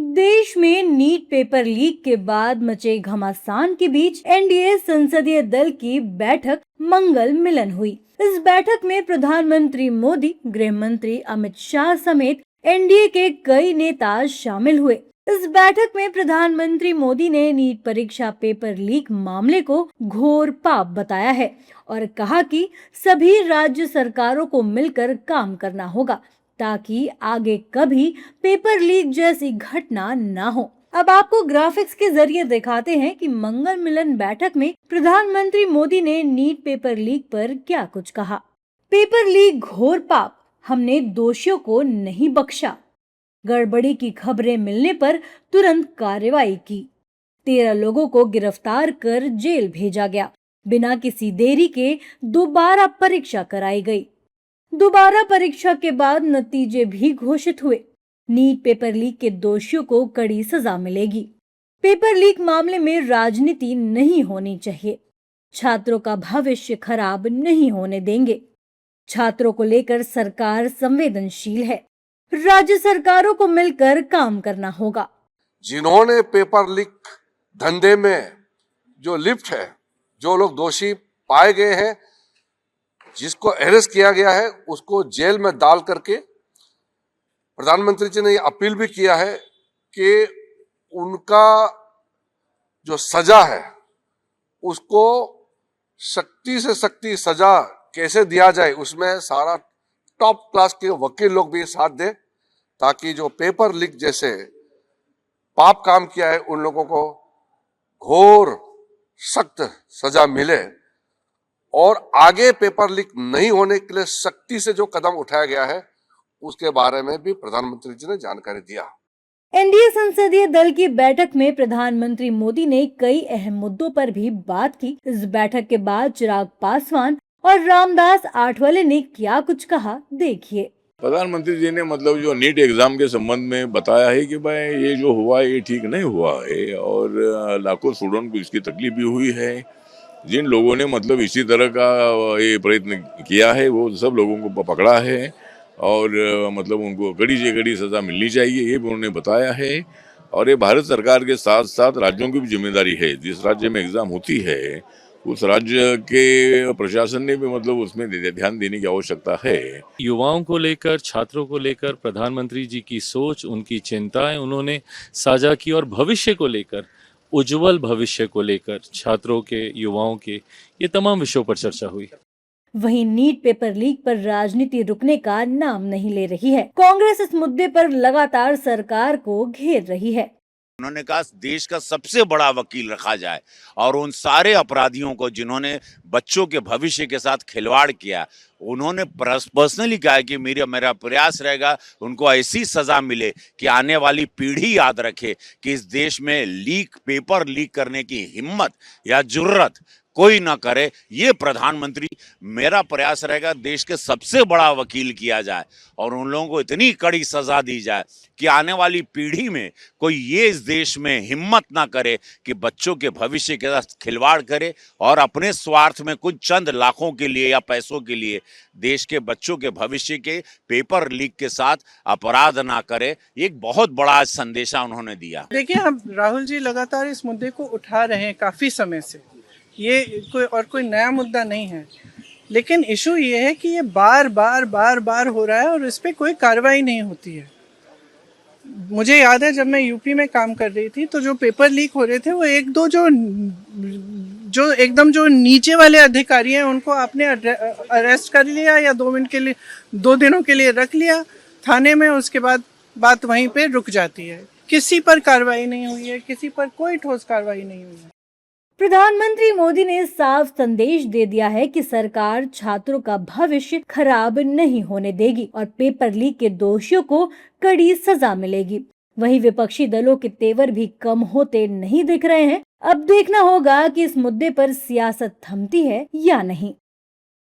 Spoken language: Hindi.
देश में नीट पेपर लीक के बाद मचे घमासान के बीच एनडीए संसदीय दल की बैठक मंगल मिलन हुई। इस बैठक में प्रधानमंत्री मोदी, गृह मंत्री अमित शाह समेत एनडीए के कई नेता शामिल हुए। इस बैठक में प्रधानमंत्री मोदी ने नीट परीक्षा पेपर लीक मामले को घोर पाप बताया है और कहा कि सभी राज्य सरकारों को मिलकर काम करना होगा ताकि आगे कभी पेपर लीक जैसी घटना ना हो। अब आपको ग्राफिक्स के जरिए दिखाते हैं कि मंगल मिलन बैठक में प्रधानमंत्री मोदी ने नीट पेपर लीक पर क्या कुछ कहा। पेपर लीक घोर पाप, हमने दोषियों को नहीं बख्शा। गड़बड़ी की खबरें मिलने पर तुरंत कार्रवाई की। 13 लोगों को गिरफ्तार कर जेल भेजा गया। बिना किसी देरी के दोबारा परीक्षा कराई गई। दोबारा परीक्षा के बाद नतीजे भी घोषित हुए। नीट पेपर लीक के दोषियों को कड़ी सजा मिलेगी। पेपर लीक मामले में राजनीति नहीं होनी चाहिए। छात्रों का भविष्य खराब नहीं होने देंगे। छात्रों को लेकर सरकार संवेदनशील है। राज्य सरकारों को मिलकर काम करना होगा। जिन्होंने पेपर लीक धंधे में जो लिप्त है, जो लोग दोषी पाए गए हैं, जिसको अरेस्ट किया गया है, उसको जेल में डाल करके प्रधानमंत्री जी ने ये अपील भी किया है कि उनका जो सजा है उसको सख्ती से सख्ती सजा कैसे दिया जाए, उसमें सारा टॉप क्लास के वकील लोग भी साथ दें ताकि जो पेपर लीक जैसे पाप काम किया है उन लोगों को घोर सख्त सजा मिले और आगे पेपर लीक नहीं होने के लिए सख्ती से जो कदम उठाया गया है उसके बारे में भी प्रधानमंत्री जी ने जानकारी दिया। एनडीए संसदीय दल की बैठक में प्रधानमंत्री मोदी ने कई अहम मुद्दों पर भी बात की। इस बैठक के बाद चिराग पासवान और रामदास आठवले ने क्या कुछ कहा, देखिए। प्रधानमंत्री जी ने जो नीट एग्जाम के संबंध में बताया है कि भाई ये जो हुआ ये ठीक नहीं हुआ है और लाखों स्टूडेंट को इसकी तकलीफ भी हुई है। जिन लोगों ने इसी तरह का ये प्रयत्न किया है वो सब लोगों को पकड़ा है और उनको कड़ी से कड़ी सजा मिलनी चाहिए, ये भी उन्होंने बताया है। और ये भारत सरकार के साथ साथ राज्यों की भी जिम्मेदारी है। जिस राज्य में एग्जाम होती है उस राज्य के प्रशासन ने भी उसमें ध्यान देने की आवश्यकता है। युवाओं को लेकर, छात्रों को लेकर प्रधानमंत्री जी की सोच, उनकी चिंताएं उन्होंने साझा की और भविष्य को लेकर, उज्जवल भविष्य को लेकर छात्रों के, युवाओं के, ये तमाम विषयों पर चर्चा हुई। वहीं नीट पेपर लीक पर राजनीति रुकने का नाम नहीं ले रही है। कांग्रेस इस मुद्दे पर लगातार सरकार को घेर रही है। उन्होंने कहा देश का सबसे बड़ा वकील रखा जाए और उन सारे अपराधियों को जिन्होंने बच्चों के भविष्य के साथ खिलवाड़ किया, उन्होंने पर्सनली कहा कि मेरा प्रयास रहेगा उनको ऐसी सजा मिले कि आने वाली पीढ़ी याद रखे कि इस देश में पेपर लीक करने की हिम्मत या जुर्रत कोई ना करे। ये प्रधानमंत्री, मेरा प्रयास रहेगा देश के सबसे बड़ा वकील किया जाए और उन लोगों को इतनी कड़ी सजा दी जाए कि आने वाली पीढ़ी में कोई ये इस देश में हिम्मत ना करे कि बच्चों के भविष्य के साथ खिलवाड़ करे और अपने स्वार्थ में कुछ चंद लाखों के लिए या पैसों के लिए देश के बच्चों के भविष्य के पेपर लीक के साथ अपराध ना करे। एक बहुत बड़ा संदेशा उन्होंने दिया। देखिए, हम राहुल जी लगातार इस मुद्दे को उठा रहे हैं काफी समय से। ये कोई नया मुद्दा नहीं है, लेकिन इशू ये है कि ये बार बार हो रहा है और इस पर कोई कार्रवाई नहीं होती है। मुझे याद है जब मैं यूपी में काम कर रही थी तो जो पेपर लीक हो रहे थे वो एक दो जो एकदम जो नीचे वाले अधिकारी हैं उनको आपने अरेस्ट कर लिया या 2 मिनट के लिए, 2 दिनों के लिए रख लिया थाने में, उसके बाद बात वहीं पे रुक जाती है। किसी पर कार्रवाई नहीं हुई है, किसी पर कोई ठोस कार्रवाई नहीं हुई है। प्रधानमंत्री मोदी ने साफ संदेश दे दिया है कि सरकार छात्रों का भविष्य खराब नहीं होने देगी और पेपर लीक के दोषियों को कड़ी सजा मिलेगी। वहीं विपक्षी दलों के तेवर भी कम होते नहीं दिख रहे हैं। अब देखना होगा कि इस मुद्दे पर सियासत थमती है या नहीं।